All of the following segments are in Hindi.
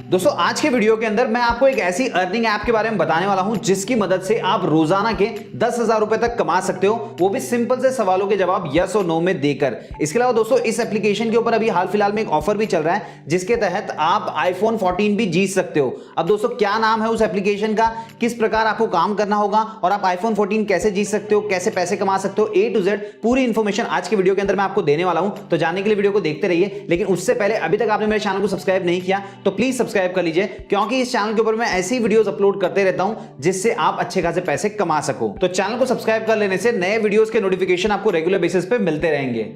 दोस्तों आज के वीडियो के अंदर मैं आपको एक ऐसी अर्निंग ऐप के बारे में बताने वाला हूं जिसकी मदद से आप रोजाना के 10,000 रुपए तक कमा सकते हो, वो भी सिंपल से सवालों के जवाब यस और नो में देकर। इसके अलावा दोस्तों इस एप्लीकेशन के ऊपर अभी हाल फिलहाल में एक ऑफर भी चल रहा है जिसके तहत आप iPhone 14 भी जीत सकते हो। अब दोस्तों क्या नाम है उस एप्लीकेशन का, किस प्रकार आपको काम करना होगा और आप iPhone 14 कैसे जीत सकते हो, कैसे पैसे कमा सकते हो, A to Z पूरी इंफॉर्मेशन आज के वीडियो के अंदर मैं आपको देने वाला हूं। तो जानने के लिए वीडियो को देखते रहिए, लेकिन उससे पहले अभी तक आपने मेरे चैनल को सब्सक्राइब नहीं किया तो प्लीज सब्सक्राइब कर लीजिए, क्योंकि इस चैनल के ऊपर मैं ऐसी वीडियोस अपलोड करते रहता हूं जिससे आप अच्छे खासे पैसे कमा सको। तो चैनल को सब्सक्राइब कर लेने से नए वीडियोस के नोटिफिकेशन आपको रेगुलर बेसिस पे मिलते रहेंगे।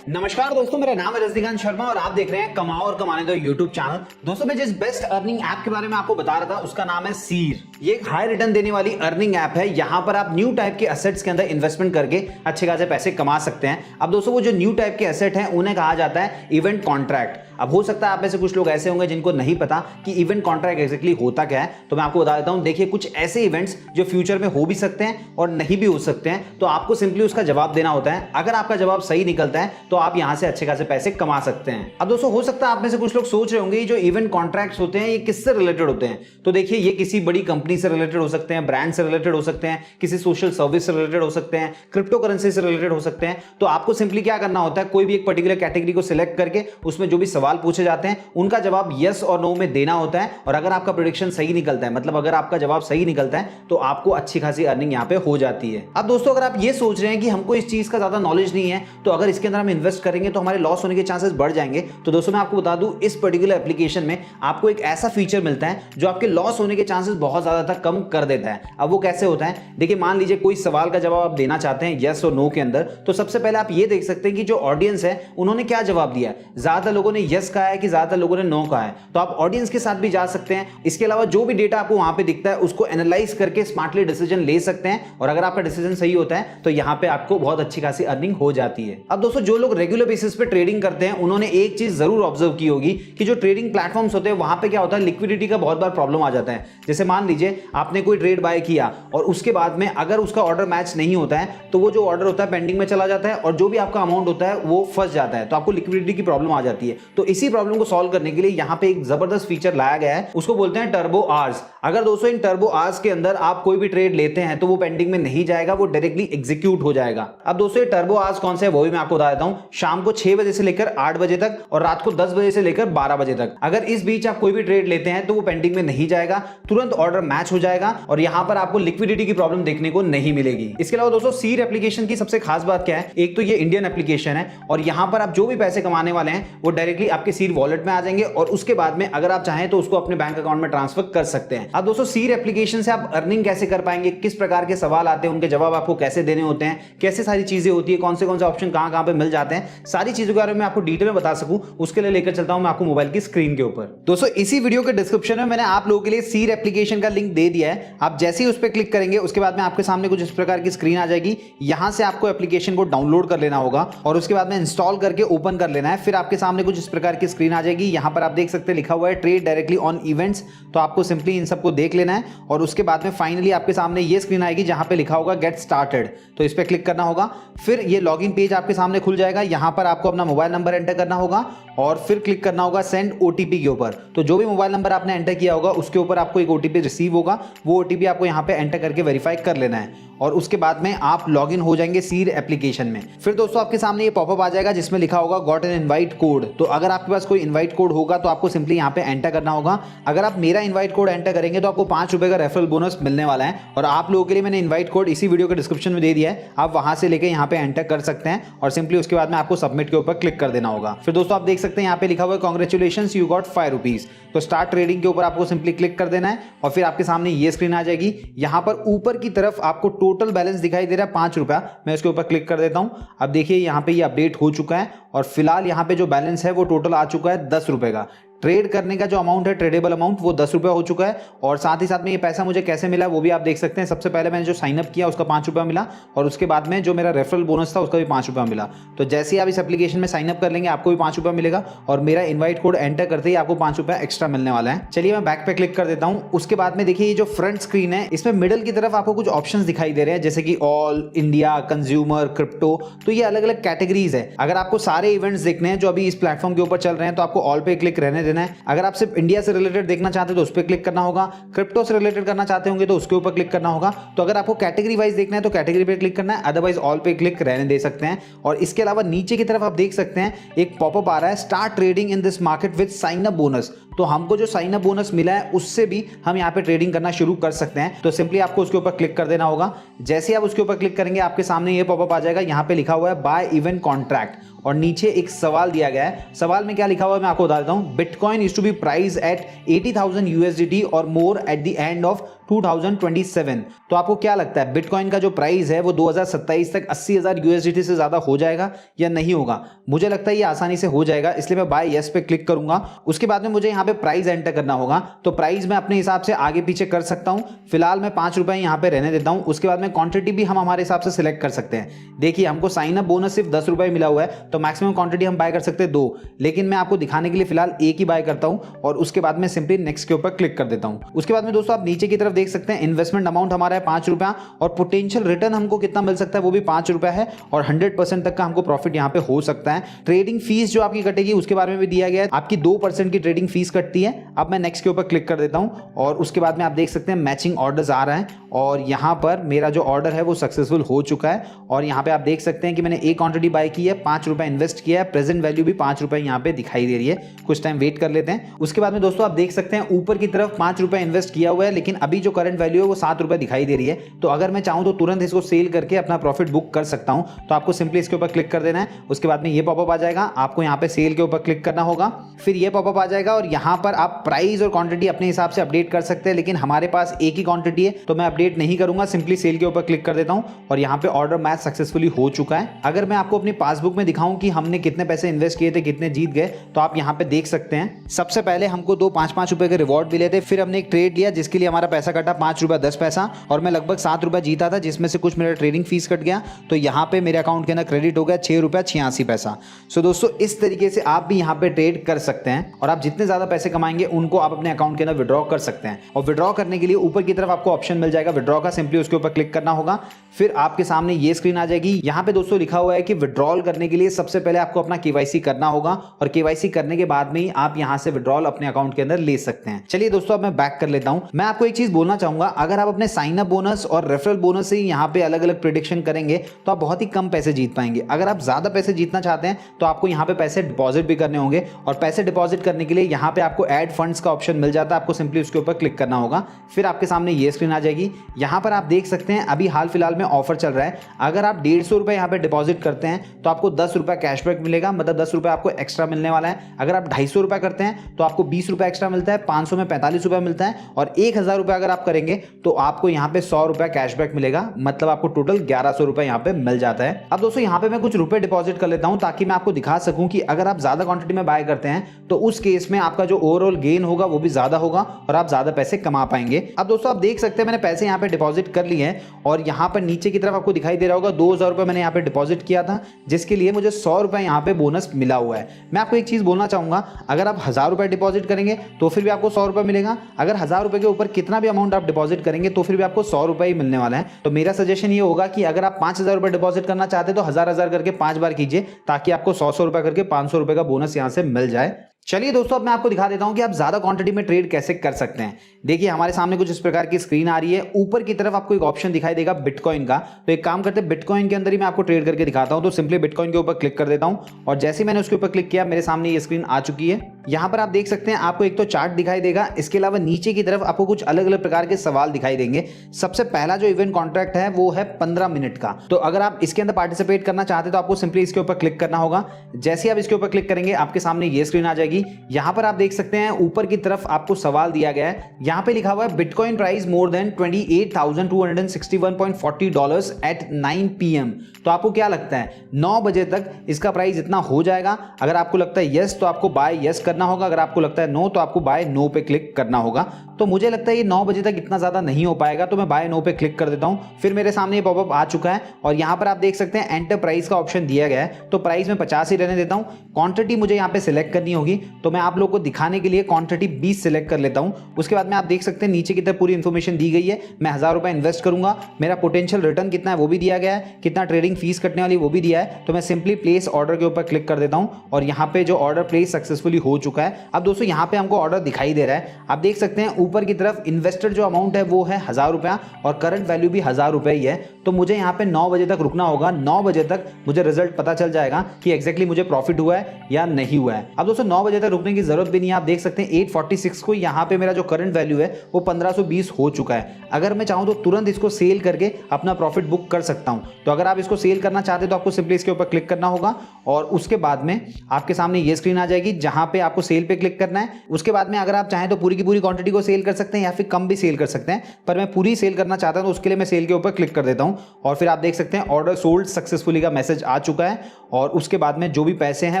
नमस्कार दोस्तों, मेरा नाम है रजनीकांत शर्मा और आप देख रहे हैं कमाओ और कमाने दो यूट्यूब चैनल। दोस्तों मैं जिस बेस्ट अर्निंग ऐप के बारे में आपको बता रहा था उसका नाम है सीर। ये एक हाई रिटर्न देने वाली अर्निंग ऐप है। यहां पर आप न्यू टाइप के एसेट्स के अंदर इन्वेस्टमेंट करके अच्छे खासे पैसे कमा सकते हैं। अब दोस्तों वो जो न्यू टाइप के एसेट हैं उन्हें कहा जाता है इवेंट कॉन्ट्रैक्ट। अब हो सकता है आप में से कुछ लोग ऐसे होंगे जिनको नहीं पता कि इवेंट कॉन्ट्रैक्ट एक्जेक्टली होता क्या है, तो मैं आपको बता देता हूं। देखिए कुछ ऐसे इवेंट्स जो फ्यूचर में हो भी सकते हैं और नहीं भी हो सकते हैं, तो आपको सिंपली उसका जवाब देना होता है। अगर आपका जवाब सही निकलता है तो आप यहां से अच्छे खासे पैसे कमा सकते हैं। अब दोस्तों हो सकता है आप में से कुछ लोग सोच रहे होंगे ये जो इवेंट कॉन्ट्रैक्ट्स होते हैं ये किससे रिलेटेड होते हैं। तो देखिए ये किसी बड़ी कंपनी से रिलेटेड हो सकते हैं, ब्रांड से रिलेटेड हो सकते हैं, किसी सोशल सर्विस से रिलेटेड हो सकते हैं, क्रिप्टो करेंसी से रिलेटेड हो सकते हैं। तो आपको सिंपली क्या करना होता है, कोई भी एक पर्टिकुलर कैटेगरी को सिलेक्ट करके उसमें जो भी सवाल पूछे जाते हैं उनका जवाब यस और नो में देना होता है। और अगर आपका प्रेडिक्शन सही निकलता है, मतलब अगर आपका जवाब सही निकलता है, तो आपको अच्छी खासी अर्निंग यहां पे हो जाती है। अब दोस्तों अगर आप ये सोच रहे हैं कि हमको इस चीज का ज्यादा नॉलेज नहीं है, तो अगर इसके अंदर हम इन्वेस्ट करेंगे तो हमारे लॉस होने के चांसेस बढ़ जाएंगे, तो दोस्तों मैं आपको बता दूं इस पर्टिकुलर एप्लीकेशन में आपको एक ऐसा फीचर मिलता है जो आपके लॉस होने के चांसेस बहुत ज्यादा तक कम कर देता है। अब वो कैसे होता है, देखिए मान लीजिए कोई सवाल का जवाब आप देना चाहते हैं यस और नो के अंदर, तो सबसे पहले आप ये देख सकते हैं कि जो ऑडियंस है उन्होंने क्या जवाब दिया है। ज्यादातर लोगों ने यस कहा है कि ज्यादातर लोगों ने नो कहा है, तो आप ऑडियंस के साथ भी जा सकते हैं। इसके अलावा जो भी डेटा आपको वहां पे दिखता है उसको एनालाइज करके स्मार्टली डिसीजन ले सकते हैं, और अगर आपका डिसीजन सही होता है तो यहां पे आपको बहुत अच्छी खासी अर्निंग हो जाती है। अब दोस्तों जो लोग रेगुलर बेसिस पे ट्रेडिंग करते हैं उन्होंने एक चीज जरूर ऑब्जर्व की होगी कि जो ट्रेडिंग प्लेटफॉर्म्स होते हैं वहां पे क्या होता है, लिक्विडिटी का बहुत बार प्रॉब्लम आ जाता है। जैसे मान लीजिए आपने कोई ट्रेड बाय किया और उसके बाद में अगर उसका ऑर्डर मैच नहीं होता है तो वो जो ऑर्डर होता है पेंडिंग में चला जाता है और जो भी आपका अमाउंट होता है वो फंस जाता है, तो आपको लिक्विडिटी की प्रॉब्लम आ जाती है। तो इसी प्रॉब्लम को सॉल्व करने के लिए यहां पे एक जबरदस्त फीचर लाया गया है, उसको बोलते हैं टर्बो आवर्स। अगर दोस्तों इन टर्बो आवर्स के अंदर आप कोई भी ट्रेड लेते हैं तो वो पेंडिंग में नहीं जाएगा, वो डायरेक्टली एग्जीक्यूट हो जाएगा। अब दोस्तों ये टर्बो आवर्स कौन से है वो भी मैं आपको बता देता हूं। शाम को 6 बजे से लेकर 8 बजे तक और रात को 10 बजे से लेकर 12 बजे तक, अगर इस बीच आप कोई भी ट्रेड लेते हैं तो वो पेंडिंग में नहीं जाएगा, तुरंत ऑर्डर मैच हो जाएगा और यहां पर आपको लिक्विडिटी की प्रॉब्लम देखने को नहीं मिलेगी। इसके अलावा दोस्तों सीर एप्लीकेशन की सबसे खास बात क्या है, एक तो ये इंडियन एप्लीकेशन है और यहां पर आप जो भी पैसे कमाने वाले हैं वो डायरेक्टली आपके सीर वॉलेट में आ जाएंगे और उसके बाद में अगर आप चाहें तो उसको अपने बैंक अकाउंट में ट्रांसफर कर सकते हैं। अब दोस्तों सीर एप्लीकेशन से आप अर्निंग कैसे कर पाएंगे, किस प्रकार के सवाल आते हैं, उनके जवाब आपको कैसे देने होते हैं, कैसे सारी चीजें होती है, कौन से ऑप्शन कहां पे मिल जाते हैं, सारी चीजों के बारे में आपको डिटेल में बता सकूं उसके लिए लेकर चलता हूं मैं आपको मोबाइल की स्क्रीन के ऊपर। दोस्तों इसी वीडियो के डिस्क्रिप्शन में मैंने आप लोगों के लिए सीर एप्लीकेशन का लिंक दे दिया है। आप जैसे ही उस पर क्लिक करेंगे उसके बाद में आपके सामने कुछ इस प्रकार की स्क्रीन आ जाएगी। यहां से आपको एप्लीकेशन को डाउनलोड कर लेना होगा और उसके बाद में इंस्टॉल करके ओपन कर लेना है। फिर आपके सामने कुछ इस प्रकार की स्क्रीन आ जाएगी। यहां पर आप देख सकते हैं लिखा हुआ है ट्रेड डायरेक्टली ऑन इवेंट्स, तो आपको सिंपली इन सबको देख लेना है और उसके बाद में फाइनली आपके सामने ये स्क्रीन आएगी जहां पे लिखा होगा गेट स्टार्टेड, तो इस पर क्लिक करना होगा। फिर ये लॉगिन पेज आपके सामने खुल जाएगा। यहां पर आपको अपना मोबाइल नंबर एंटर करना होगा और फिर क्लिक करना होगा सेंड ओटीपी के ऊपर। तो जो भी मोबाइल नंबर आपने एंटर किया होगा उसके ऊपर आपको एक ओटीपी रिसीव होगा, वो ओटीपी आपको यहां पे एंटर करके वेरीफाई कर लेना है और उसके बाद में आप लॉगिन हो जाएंगे सीर एप्लीकेशन में। फिर दोस्तों आपके सामने ये पॉपअप आ जाएगा जिसमें लिखा होगा गॉट एन इनवाइट कोड। तो अगर आपके पास कोई इनवाइट कोड होगा तो आपको सिंपली यहाँ पे एंटर करना होगा। अगर आप मेरा इनवाइट कोड एंटर करेंगे तो आपको 5 रुपए का रेफरल बोनस मिलने वाला है और आप लोगों के लिए मैंने इनवाइट कोड इसी वीडियो के डिस्क्रिप्शन में दे दिया है। आप वहां से लेकर यहाँ पे एंटर कर सकते हैं और सिंपली उसके बाद में आपको सबमिट के ऊपर क्लिक कर देना होगा। फिर दोस्तों आप देख सकते हैं यहाँ पे लिखा हुआ है कांग्रेचुलेशंस यू गॉट 5 रुपीज। तो स्टार्ट ट्रेडिंग के ऊपर आपको सिंपली क्लिक कर देना है और फिर आपके सामने ये स्क्रीन आ जाएगी। यहाँ पर ऊपर की तरफ आपको टोटल बैलेंस दिखाई दे रहा है 5 रुपया। मैं इसके ऊपर क्लिक कर देता हूं। अब देखिए यहाँ पे ये अपडेट हो चुका है और फिलहाल यहाँ पे जो बैलेंस है वो टोटल आ चुका है 10 रुपए का। ट्रेड करने का जो अमाउंट है, ट्रेडेबल अमाउंट, वो 10 रुपये हो चुका है। और साथ ही साथ में ये पैसा मुझे कैसे मिला वो भी आप देख सकते हैं। सबसे पहले मैंने जो साइनअप किया उसका 5 रुपया मिला, और उसके बाद में जो मेरा रेफरल बोनस था उसका भी 5 रुपया मिला। तो जैसे ही आप इस एप्लीकेशन में साइनअप कर लेंगे आपको भी 5 रुपया मिलेगा, और मेरा इन्वाइट कोड एंटर करते ही आपको 5 रुपया एक्स्ट्रा मिलने वाला है। चलिए मैं बैक पे क्लिक कर देता हूँ। उसके बाद में देखिए ये जो फ्रंट स्क्रीन है इसमें मिडिल की तरफ आपको कुछ ऑप्शंस दिखाई दे रहे हैं, जैसे कि ऑल, इंडिया, कंज्यूमर, क्रिप्टो। तो ये अलग अलग कैटेगरीज है। अगर आपको सारे इवेंट्स देखने हैं जो अभी इस प्लेटफॉर्म के ऊपर चल रहे हैं तो आपको ऑल पे क्लिक रहने देना है। अगर आप सिर्फ इंडिया से रिलेटेड देखना चाहते हैं तो उस पर क्लिक करना होगा। क्रिप्टो से रिलेटेड करना चाहते होंगे तो उसके ऊपर क्लिक करना होगा। तो अगर आपको कैटेगरी वाइज देखना है तो कैटेगरी पे क्लिक करना है, अदरवाइज ऑल पे क्लिक रहने दे सकते हैं। और इसके अलावा नीचे की तरफ आप देख सकते हैं एक पॉपअप आ रहा है, start trading in this market with sign up bonus. तो हमको जो साइन अप बोनस मिला है उससे भी हम यहाँ पे ट्रेडिंग करना शुरू कर सकते हैं। तो सिंपली आपको उसके ऊपर क्लिक कर देना होगा। जैसे आप उसके ऊपर क्लिक करेंगे आपके सामने ये पॉपअप आ जाएगा। यहाँ पे लिखा हुआ है बाय इवेंट कॉन्ट्रैक्ट, और नीचे एक सवाल दिया गया है। सवाल में क्या लिखा हुआ है मैं आपको बता देता हूं। Bitcoin is to be price at 80,000 USDT और more at the end of 2027। तो आपको क्या लगता है बिटकॉइन का जो प्राइस है वो 2027 तक 80,000 USDT से ज्यादा हो जाएगा या नहीं होगा? मुझे लगता है ये आसानी से हो जाएगा, इसलिए मैं बाय यस पे क्लिक करूंगा। उसके बाद में मुझे यहाँ पे प्राइस एंटर करना होगा। तो प्राइस मैं अपने हिसाब से आगे पीछे कर सकता हूं। फिलहाल मैं 5 रुपए यहाँ पे रहने देता हूं। उसके बाद में क्वांटिटी भी हम हमारे हिसाब से सिलेक्ट कर सकते हैं। देखिए हमको साइन अप बोनस सिर्फ 10 रुपए मिला हुआ है, तो मैक्सिमम क्वांटिटी हम बाय कर सकते हैं 2, लेकिन मैं आपको दिखाने के लिए फिलहाल एक ही बाय करता हूं। और उसके बाद में सिंपली नेक्स्ट के ऊपर क्लिक कर देता हूं। उसके बाद में दोस्तों आप नीचे की तरफ देख सकते हैं इन्वेस्टमेंट अमाउंट हमारा है 5 रुपया, और पोटेंशियल रिटर्न हमको कितना मिल सकता है वो भी 5 रुपया है, और 100% तक का हमको प्रॉफिट यहाँ पे हो सकता है। ट्रेडिंग फीस जो आपकी कटेगी उसके बारे में भी दिया गया है, आपकी 2% की ट्रेडिंग फीस कटती है। अब मैं नेक्स्ट के ऊपर क्लिक कर देता हूं, और उसके बाद में आप देख सकते हैं मैचिंग ऑर्डर्स आ रहा है, और यहाँ पर मेरा जो ऑर्डर है वो सक्सेसफुल हो चुका है। और यहाँ पे आप देख सकते हैं कि मैंने एक क्वांटिटी बाय की है, 5 रुपए इन्वेस्ट किया है, प्रेजेंट वैल्यू भी 5 रुपए यहाँ पे दिखाई दे रही है। कुछ टाइम वेट कर लेते हैं। उसके बाद में दोस्तों आप देख सकते हैं ऊपर की तरफ 5 रुपए इन्वेस्ट किया हुआ है, लेकिन अभी जो करंट वैल्यू है वो 7 रुपए दिखाई दे रही है। तो अगर मैं चाहूं तो तुरंत इसको सेल करके अपना प्रॉफिट बुक कर सकता हूं। तो आपको सिंपली इसके ऊपर क्लिक कर देना है। उसके बाद में ये पॉपअप आ जाएगा, आपको यहाँ पे सेल के ऊपर क्लिक करना होगा। फिर ये पॉपअप आ जाएगा, और यहाँ पर आप प्राइस और क्वांटिटी अपने हिसाब से अपडेट कर सकते हैं, लेकिन हमारे पास एक ही क्वांटिटी है तो मैं अपडेट नहीं करूंगा। सिंपली सेल के ऊपर क्लिक कर देता हूं, और यहाँ पे ऑर्डर मैच सक्सेसफुली हो चुका है। अगर मैं आपको अपनी पासबुक में दिखाऊं कि हमने कितने पैसे इन्वेस्ट किए थे, कितने जीत गए, तो आप यहाँ पे देख सकते हैं। सबसे पहले हमको 2 5-5 रुपए के रिवॉर्ड मिले थे। फिर हमने एक ट्रेड लिया जिसके लिए हमारा पैसा कटा 5 रुपया 10 पैसा, और मैं लगभग 7 रुपया जीता था, जिसमें से कुछ मेरा ट्रेडिंग फीस कट गया। तो यहाँ पे मेरे अकाउंट के अंदर क्रेडिट हो गया 6 रुपया 86 पैसा। सो दोस्तों इस तरीके से आप भी यहाँ पे ट्रेड कर सकते हैं, और आप जितने ज्यादा पैसे कमाएंगे उनको आप अपने अकाउंट के अंदर विड्रॉ कर सकते हैं। और विड्रॉ करने के लिए ऊपर की तरफ आपको ऑप्शन मिल जाएगा विड्रॉ का, सिंपली उसके ऊपर क्लिक करना होगा। फिर आपके सामने ये स्क्रीन आ जाएगी। यहाँ पे दोस्तों लिखा हुआ है कि विड्रॉल करने के लिए सबसे पहले आपको अपना केवाईसी करना होगा, और केवाईसी करने के बाद में ही आप यहाँ से विड्रॉल अपने अकाउंट के अंदर ले सकते हैं। चलिए दोस्तों अब मैं बैक कर लेता हूं। मैं आपको एक चीज बोलना चाहूंगा, अगर आप अपने साइन अप बोनस और रेफरल बोनस से ही यहाँ पे अलग अलग प्रेडिक्शन करेंगे तो आप बहुत ही कम पैसे जीत पाएंगे। अगर आप ज्यादा पैसे जीतना चाहते हैं तो आपको यहाँ पे पैसे डिपॉजिट भी करने होंगे, और पैसे डिपॉजिट करने के लिए यहाँ पे आपको ऐड फंड्स का ऑप्शन मिल जाता है। आपको सिंपली उसके ऊपर क्लिक करना होगा। फिर आपके सामने ये स्क्रीन आ जाएगी। यहाँ पर आप देख सकते हैं अभी हाल फिलहाल में ऑफर चल रहा है। अगर आप 150 रुपए यहाँ पे डिपॉजिट करते हैं तो आपको 10 रुपए कैशबैक मिलेगा, मतलब 10 रुपए आपको एक्स्ट्रा मिलने वाला है। अगर आप 250 रुपए करते हैं तो आपको 20 रुपए एक्स्ट्रा मिलता है, 500 में 45 रुपए मिलता है, और 1000 रुपए अगर आप करेंगे तो आपको यहाँ पे 100 रुपए कैशबैक मिलेगा, मतलब आपको टोटल 1100 रुपए यहाँ पे मिल जाता है। अब दोस्तों यहाँ पे मैं कुछ रुपए डिपॉजिट कर लेता हूँ ताकि मैं आपको दिखा सकूं कि अगर आप ज्यादा क्वांटिटी में बाय करते हैं तो उस केस में आपका जो ओवरऑल गेन होगा वो भी ज्यादा होगा, और आप ज्यादा पैसे कमा पाएंगे। अब दोस्तों आप देख सकते हैं मैंने पैसे यहाँ पे डिपॉजिट कर लिए हैं, और यहाँ पर नीचे की तरफ आपको दिखाई दे रहा होगा 2000 रुपए मैंने यहाँ पे डिपॉजिट किया था, जिसके लिए मुझे 100 रुपए यहाँ पे बोनस मिला हुआ है। मैं आपको एक चीज बोलना चाहूंगा, अगर आप 1000 रुपए डिपॉजिट करेंगे तो फिर भी आपको 100 रुपए मिलेगा। अगर 1000 रुपए के ऊपर कितना भी अमाउंट आप डिपॉजिट करेंगे तो फिर भी आपको 100 रुपए ही मिलने वाला है। तो मेरा सजेशन ये होगा कि अगर आप 5000 रुपए डिपॉजिट करना चाहते हैं तो 1000 करके 5 बार कीजिए, ताकि आपको 100 रुपए करके 500 रुपए का बोनस यहाँ से मिल जाए। चलिए दोस्तों अब मैं आपको दिखा देता हूं कि आप ज्यादा क्वांटिटी में ट्रेड कैसे कर सकते हैं। देखिए हमारे सामने कुछ इस प्रकार की स्क्रीन आ रही है। ऊपर की तरफ आपको एक ऑप्शन दिखाई देगा बिटकॉइन का। तो एक काम करते हैं, बिटकॉइन के अंदर ही मैं आपको ट्रेड करके दिखाता हूं। तो सिंपली बिटकॉइन के ऊपर क्लिक कर देता हूं, और जैसे ही मैंने उसके ऊपर क्लिक किया मेरे सामने ये स्क्रीन आ चुकी है। यहां पर आप देख सकते हैं आपको एक तो चार्ट दिखाई देगा, इसके अलावा नीचे की तरफ आपको कुछ अलग अलग प्रकार के सवाल दिखाई देंगे। सबसे पहला जो इवेंट कॉन्ट्रैक्ट है वो है 15 मिनट का। तो अगर आप इसके अंदर पार्टिसिपेट करना चाहते हैं तो आपको सिंपली इसके ऊपर क्लिक करना होगा। जैसे आप इसके ऊपर क्लिक करेंगे आपके सामने ये स्क्रीन आ जाएगी। जाएगी। यहाँ पर आप देख सकते हैं ऊपर की तरफ आपको सवाल दिया गया है, यहाँ पे लिखा हुआ है bitcoin price more than $28,261.40 at 9 PM। तो आपको क्या लगता है 9 बजे तक इसका प्राइस इतना हो जाएगा? अगर आपको लगता है यस तो आपको बाय यस करना होगा, अगर आपको लगता है नो तो आपको बाय नो पे क्लिक करना होगा। तो मुझे लगता है ये 9 बजे तक इतना ज्यादा नहीं हो पाएगा, तो मैं बाय नो पे क्लिक कर देता हूं। फिर मेरे सामने ये पॉपअप आ चुका है और यहां पर आप देख सकते हैं एंटर प्राइस का ऑप्शन दिया गया है, तो प्राइस में 50 ही रहने देता हूं। क्वांटिटी मुझे यहां पे सिलेक्ट करनी होगी, तो मैं आप लोगों को दिखाने के लिए क्वांटिटी 20 सिलेक्ट कर लेता हूं। उसके बाद में आप देख सकते हैं नीचे की तरफ पूरी इंफॉर्मेशन दी गई है। मैं 1000 रुपए इन्वेस्ट करूंगा, मेरा पोटेंशियल रिटर्न कितना है वो भी दिया गया है, कितना ट्रेडिंग फीस कटने वाली वो भी दिया है। तो मैं सिंपली प्लेस ऑर्डर के ऊपर क्लिक कर देता हूं और यहां पे जो ऑर्डर प्लेस सक्सेसफुली हो चुका है। अब दोस्तों यहां पे हमको ऑर्डर दिखाई दे रहा है, आप देख सकते हैं ऊपर की तरफ इन्वेस्टर जो अमाउंट है वो है 1000 रुपया और करंट वैल्यू भी 1000 रुपए ही है। तो मुझे यहाँ पे 9 बजे तक रुकना होगा, 9 बजे तक मुझे रिजल्ट पता चल जाएगा कि एग्जैक्टली मुझे प्रॉफिट हुआ है या नहीं हुआ है। अब दोस्तों 9 बजे तक रुकने की जरूरत भी नहीं है, आप देख सकते हैं 846 को यहाँ पे मेरा जो करंट वैल्यू है वो 1520 हो चुका है। अगर मैं चाहूँ तो तुरंत इसको सेल करके अपना प्रॉफिट बुक कर सकता हूँ। तो अगर आप इसको सेल करना चाहते हैं तो आपको सिंपली इसके ऊपर क्लिक करना होगा और उसके बाद में आपके सामने ये स्क्रीन आ जाएगी जहां पे आपको सेल पे क्लिक करना है। उसके बाद में अगर आप चाहें तो पूरी की पूरी क्वांटिटी को सेल कर सकते हैं या फिर कम भी सेल कर सकते हैं, पर मैं पूरी सेल करना चाहता हूं तो उसके लिए मैं सेल के ऊपर क्लिक कर देता हूं और फिर आप देख सकते हैं ऑर्डर सोल्ड सक्सेसफुली का मैसेज आ चुका है और उसके बाद में जो भी पैसे हैं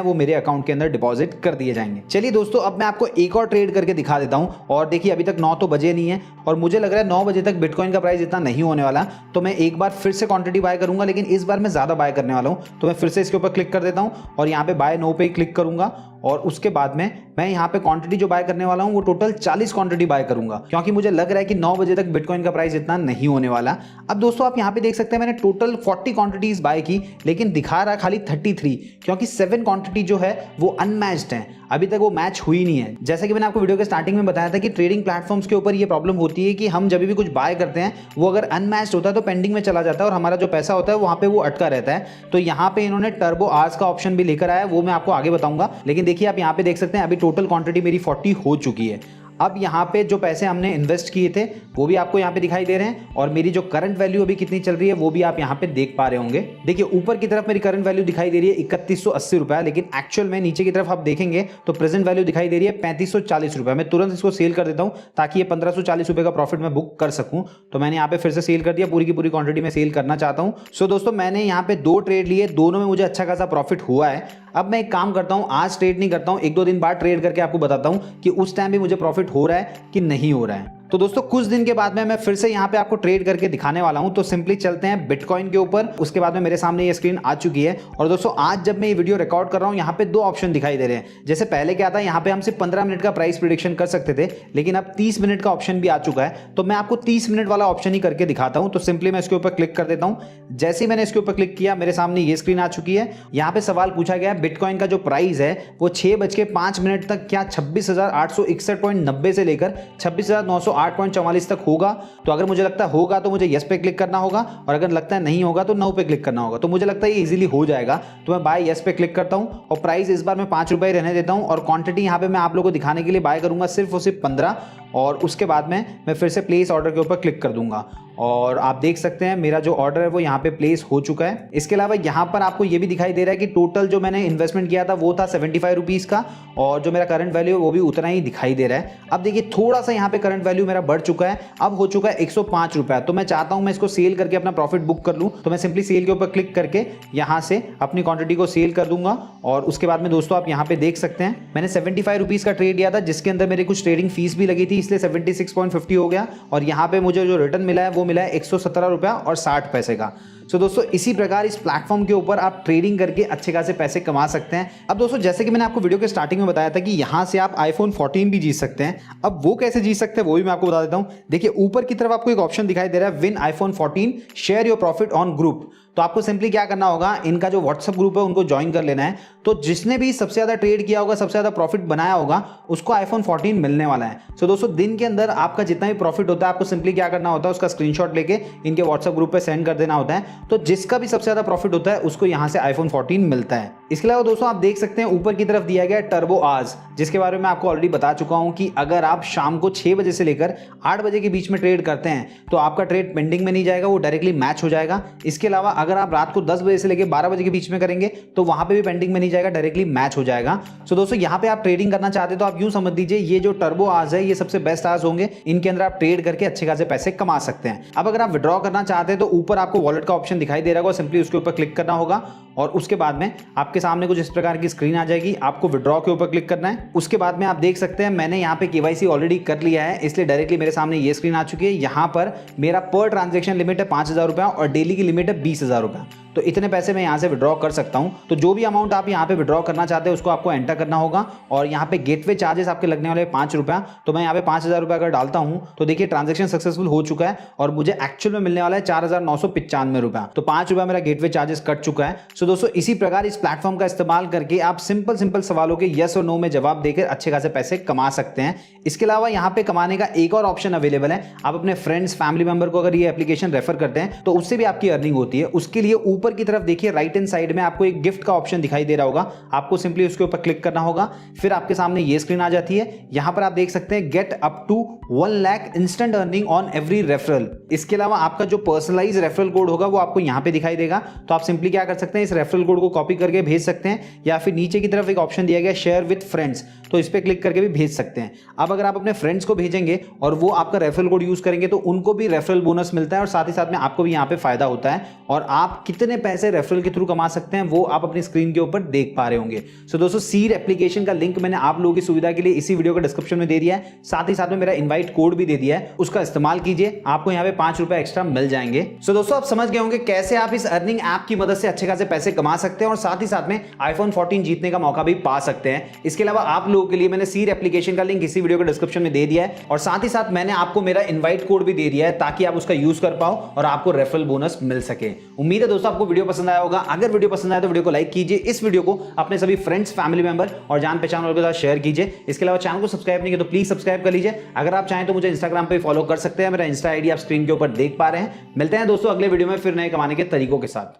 वो मेरे अकाउंट के अंदर डिपॉजिट कर दिए जाएंगे। चलिए दोस्तों अब मैं आपको एक और ट्रेड करके दिखा देता हूं और देखिए अभी तक 9 तो बजे नहीं है और मुझे लग रहा है 9 बजे तक बिटकॉइन का प्राइस इतना नहीं होने वाला, तो मैं एक बार फिर से क्वांटिटी बाय करूंगा, लेकिन इस बार मैं ज्यादा बाय करने वाला हूं। तो मैं फिर से इसके ऊपर क्लिक कर देता हूं और यहाँ पे बाय नो पे क्लिक करूंगा और उसके बाद में मैं यहाँ पे क्वांटिटी जो बाय करने वाला हूँ वो टोटल 40 क्वांटिटी बाय करूंगा, क्योंकि मुझे लग रहा है कि 9 बजे तक बिटकॉइन का प्राइस इतना नहीं होने वाला। अब दोस्तों आप यहाँ पे देख सकते हैं मैंने टोटल 40 क्वांटिटीज बाय की, लेकिन दिखा रहा है खाली 33, क्योंकि 7 क्वांटिटी जो है वो अनमैच्ड है, अभी तक वो मैच हुई नहीं है। जैसे कि मैंने आपको वीडियो के स्टार्टिंग में बताया था कि ट्रेडिंग प्लेटफॉर्म्स के ऊपर ये प्रॉब्लम होती है कि हम जब भी कुछ बाय करते हैं वो अगर अनमैच्ड होता है तो पेंडिंग में चला जाता है और हमारा जो पैसा होता है वहां पे वो अटका रहता है। तो यहाँ पे इन्होंने टर्बो आवर्स का ऑप्शन भी लेकर आया, वो मैं आपको आगे बताऊंगा। लेकिन देखिए आप यहाँ पे देख सकते हैं अभी टोटल क्वांटिटी मेरी 40 हो चुकी है। अब यहाँ पे जो पैसे हमने इन्वेस्ट किए थे वो भी आपको यहाँ पे दिखाई दे रहे हैं और मेरी जो करंट वैल्यू अभी कितनी चल रही है वो भी आप यहाँ पे देख पा रहे होंगे। देखिए ऊपर की तरफ मेरी करंट वैल्यू दिखाई दे रही है 3180 रुपया, लेकिन एक्चुअल में नीचे की तरफ आप देखेंगे तो प्रेजेंट वैल्यू दिखाई दे रही है 3540 रुपया। मैं तुरंत इसको सेल कर देता हूँ ताकि ये 1540 रुपये का प्रॉफिट मैं बुक कर सकूँ। तो मैंने यहाँ पे फिर से सेल कर दिया, पूरी की पूरी क्वांटिटी में सेल करना चाहता हूँ। सो दोस्तों मैंने यहाँ पे 2 ट्रेड लिए, दोनों में मुझे अच्छा खासा प्रॉफिट हुआ है। अब मैं एक काम करता हूं, आज ट्रेड नहीं करता हूं, 1-2 दिन बाद ट्रेड करके आपको बताता हूं कि उस टाइम भी मुझे प्रॉफिट हो रहा है कि नहीं हो रहा है। तो दोस्तों कुछ दिन के बाद में मैं फिर से यहाँ पे आपको ट्रेड करके दिखाने वाला हूं। तो सिंपली चलते हैं बिटकॉइन के ऊपर। उसके बाद में मेरे सामने ये स्क्रीन आ चुकी है और दोस्तों आज जब मैं ये वीडियो रिकॉर्ड कर रहा हूं यहाँ पे 2 ऑप्शन दिखाई दे रहे हैं। जैसे पहले क्या था, यहाँ पे हम सिर्फ 15 मिनट का प्राइस प्रेडिक्शन कर सकते थे, लेकिन अब 30 मिनट का ऑप्शन भी आ चुका है। तो मैं आपको 30 मिनट वाला ऑप्शन ही करके दिखाता हूं। तो सिंपली मैं इसके ऊपर क्लिक कर देता हूं। जैसे ही मैंने इसके ऊपर क्लिक किया मेरे सामने ये स्क्रीन आ चुकी है। यहाँ पे सवाल पूछा गया है बिटकॉइन का जो प्राइस है वो 6:05 तक क्या 26,861.90 से लेकर 26,908.44 तक होगा। तो अगर मुझे लगता है होगा तो मुझे यस पे क्लिक करना होगा और अगर लगता है नहीं होगा तो नो पे क्लिक करना होगा। तो मुझे लगता है ये इजीली हो जाएगा, तो मैं बाय यस पे क्लिक करता हूं और प्राइस इस बार मैं 5 रुपए रहने देता हूं और क्वांटिटी यहां पे मैं आप लोगों को दिखाने के लिए बाय करूंगा सिर्फ और सिर्फ 15 और उसके बाद में मैं फिर से प्लेस ऑर्डर के ऊपर क्लिक कर दूंगा और आप देख सकते हैं मेरा जो ऑर्डर है वो यहाँ पे प्लेस हो चुका है। इसके अलावा यहाँ पर आपको ये भी दिखाई दे रहा है कि टोटल जो मैंने इन्वेस्टमेंट किया था वो था 75 रुपीज़ का और जो मेरा करंट वैल्यू है वो भी उतना ही दिखाई दे रहा है। अब देखिए थोड़ा सा यहाँ पे करंट वैल्यू मेरा बढ़ चुका है, अब हो चुका है 105 रुपया। तो मैं चाहता हूँ मैं इसको सेल करके अपना प्रॉफिट बुक कर लूँ, तो मैं सिंपली सेल के ऊपर क्लिक करके यहाँ से अपनी क्वांटिटी को सेल कर दूंगा और उसके बाद में दोस्तों आप यहाँ पे देख सकते हैं मैंने 75 रुपीज़ का ट्रेड लिया था जिसके अंदर मेरी कुछ ट्रेडिंग फीस भी लगी थी, इसलिए 76.50 हो गया और यहाँ पे मुझे जो रिटर्न मिला है वो मिला है 117 रुपया और 60 पैसे का। सो दोस्तों इसी प्रकार इस प्लेटफॉर्म के ऊपर आप ट्रेडिंग करके अच्छे खासे पैसे कमा सकते हैं। अब दोस्तों जैसे कि मैंने आपको वीडियो के स्टार्टिंग में बताया था कि यहाँ से आप iPhone 14 भी जीत सकते हैं। अब वो कैसे जीत सकते हैं वो भी मैं आपको बता देता हूँ। देखिए ऊपर की तरफ आपको एक ऑप्शन दिखाई दे रहा है win iPhone 14 share your profit on group. तो आपको सिंपली क्या करना होगा, इनका जो व्हाट्सएप ग्रुप है उनको ज्वाइन कर लेना है। तो जिसने भी सबसे ज्यादा ट्रेड किया होगा, सबसे ज्यादा प्रॉफिट बनाया होगा, उसको iPhone 14 मिलने वाला है। सो दोस्तों दिन के अंदर आपका जितना भी प्रॉफिट होता है आपको सिंपली क्या करना होता है, उसका स्क्रीनशॉट लेके इनके व्हाट्सएप ग्रुप पे सेंड कर देना होता है। तो जिसका भी सबसे ज्यादा प्रॉफिट होता है उसको यहाँ से iPhone 14 मिलता है। इसके अलावा दोस्तों आप देख सकते हैं ऊपर की तरफ दिया गया टर्बो आज, जिसके बारे में आपको ऑलरेडी बता चुका हूं कि अगर आप शाम को 6 बजे से लेकर 8 बजे के बीच में ट्रेड करते हैं तो आपका ट्रेड पेंडिंग में नहीं जाएगा, वो डायरेक्टली मैच हो जाएगा। इसके अलावा अगर आप रात को 10 बजे से लेकर 12 बजे के बीच में करेंगे तो वहां पे भी पेंडिंग में नहीं जाएगा, डायरेक्टली मैच हो जाएगा। सो दोस्तों यहाँ पे आप ट्रेडिंग करना चाहते हैं तो आप यूं समझ लीजिए ये जो टर्बो आज है ये सबसे बेस्ट आज होंगे, इनके अंदर आप ट्रेड करके अच्छे खासे पैसे कमा सकते हैं। अब अगर आप विड्रॉ करना चाहते हैं तो ऊपर आपको वॉलेट का ऑप्शन दिखाई दे रहा होगा, सिंपली उसके ऊपर क्लिक करना होगा और उसके बाद में आपके सामने कुछ इस प्रकार की स्क्रीन आ जाएगी। आपको विड्रॉ के ऊपर क्लिक करना है। उसके बाद में आप देख सकते हैं मैंने यहाँ पे केवाईसी ऑलरेडी कर लिया है, इसलिए डायरेक्टली मेरे सामने ये स्क्रीन आ चुकी है। यहाँ पर मेरा पर ट्रांजेक्शन लिमिट है 5,000 रुपया और डेली की लिमिट है 20,000 रुपया। तो इतने पैसे मैं यहाँ से विड्रॉ कर सकता हूँ। तो जो भी अमाउंट आप यहाँ पे विड्रॉ करना चाहते हैं उसको आपको एंटर करना होगा और यहाँ पे गेटवे चार्जेस आपके लगने वाले 5 रुपया। तो मैं यहाँ पे 5,000 रुपया अगर डालता हूँ तो देखिए ट्रांजेक्शन सक्सेसफुल हो चुका है और मुझे एक्चुअल में मिलने वाला है 4,995 रुपया। तो 5 रुपया मेरा गेटवे चार्जेस कट चुका है। सो दोस्तों इसी प्रकार इस प्लेटफॉर्म का इस्तेमाल करके आप सिंपल सवालों के यस और नो में जवाब देकर अच्छे खासे पैसे कमा सकते हैं। इसके अलावा यहाँ पे कमाने का एक और ऑप्शन अवेलेबल है। आप अपने फ्रेंड्स फैमिली मेंबर को अगर ये एप्लीकेशन रेफर करते हैं तो उससे भी आपकी अर्निंग होती है। उसके लिए ऊपर की तरफ देखिए राइट हैंड साइड में आपको एक गिफ्ट का ऑप्शन दिखाई दे रहा होगा, आपको सिंपली उसके ऊपर क्लिक करना होगा। फिर आपके सामने ये स्क्रीन आ जाती है। यहां पर आप देख सकते हैं get up to 1 lakh instant earning on every referral. इसके अलावा आपका जो पर्सनलाइज रेफरल कोड होगा वो आपको यहां पे दिखाई देगा। तो आप सिंपली क्या कर सकते हैं, इस रेफरल कोड को कॉपी करके भेज सकते हैं या फिर नीचे की तरफ एक ऑप्शन दिया गया शेयर विद फ्रेंड्स, तो इस पे क्लिक करके भी भेज सकते हैं। अब अगर आप अपने फ्रेंड्स को भेजेंगे और वो आपका रेफरल कोड यूज करेंगे तो उनको भी रेफरल बोनस मिलता है और साथ ही साथ में आपको भी यहाँ पे फायदा होता है। और आप कितने पैसे रेफरल के थ्रू कमा सकते हैं वो आप अपनी स्क्रीन के ऊपर देख पा रहे होंगे। सो दोस्तों सीर एप्लीकेशन का लिंक मैंने आप लोगों की सुविधा के लिए इसी वीडियो के डिस्क्रिप्शन में दे दिया है, साथ ही साथ में मेरा इनवाइट कोड भी दे दिया है, उसका इस्तेमाल कीजिए, आपको यहाँ पे 5 रुपए एक्स्ट्रा मिल जाएंगे। सो दोस्तों आप समझ गए होंगे कैसे आप इस अर्निंग ऐप की मदद से अच्छे खासे पैसे कमा सकते हैं और साथ ही साथ में iPhone 14 जीतने का मौका भी पा सकते हैं। इसके अलावा आप लोगों के लिए मैंने सीर एप्लीकेशन का लिंक इसी वीडियो के डिस्क्रिप्शन में दे दिया है और साथ ही साथ मैंने आपको मेरा इनवाइट कोड भी दे दिया है ताकि आप उसका यूज कर पाओ और आपको रेफरल बोनस मिल सके। उम्मीद है दोस्तों आपको वीडियो पसंद आया होगा। अगर वीडियो पसंद आया तो वीडियो को लाइक कीजिए, इस वीडियो को अपने सभी फ्रेंड्स फैमिली मेंबर और जान पहचान वालों के साथ शेयर कीजिए। इसके अलावा चैनल को सब्सक्राइब नहीं किया तो प्लीज सब्सक्राइब कर लीजिए। अगर आप चाहें तो मुझे इंस्टाग्राम पे फॉलो कर सकते हैं, मेरा इंस्टा आईडी आप स्क्रीन के ऊपर देख पा रहे हैं। मिलते हैं दोस्तों अगले वीडियो में फिर नए कमाने के तरीकों के साथ।